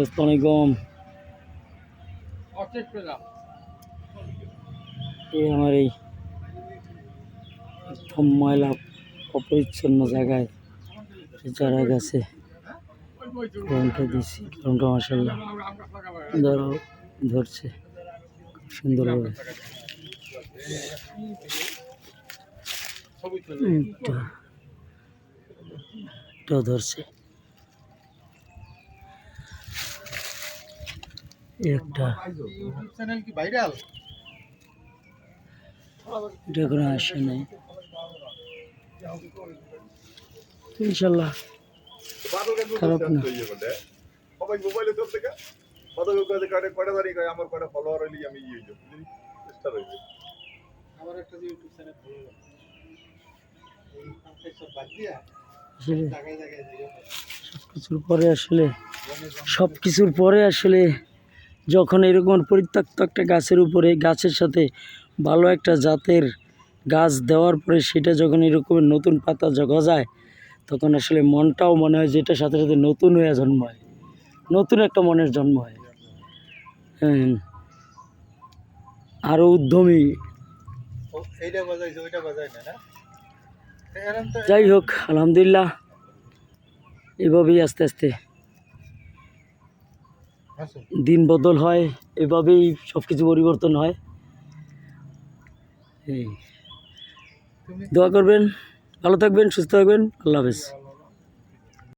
আসসালামাইকুম। এই আমার এই একদম ময়লা অপরিচ্ছন্ন জায়গায় চারা গাছে গরমটা দিচ্ছি। গরমটা মাশাআল্লাহ ধরছে খুব সুন্দরভাবে। ধরছে একটা এটা কোনো আসে নাই ইনশাল্লাহ, খারাপ না। সবকিছুর পরে আসলে যখন এরকম পরিত্যক্ত একটা গাছের উপরে গাছের সাথে ভালো একটা জাতের গাছ দেওয়ার পরে সেটা যখন এরকম নতুন পাতা গজায় তখন আসলে মনটাও মনে হয় যে এটার সাথে সাথে নতুন হয়ে জন্ম হয়, নতুন একটা মনের জন্ম হয়। হ্যাঁ, আরও উদ্যমী। যাই হোক, আলহামদুলিল্লাহ, এভাবেই আস্তে আস্তে দিন বদল হয়, এভাবেই সব কিছু পরিবর্তন হয়। এই দোয়া করবেন, ভালো থাকবেন, সুস্থ থাকবেন। আল্লাহ হাফেজ।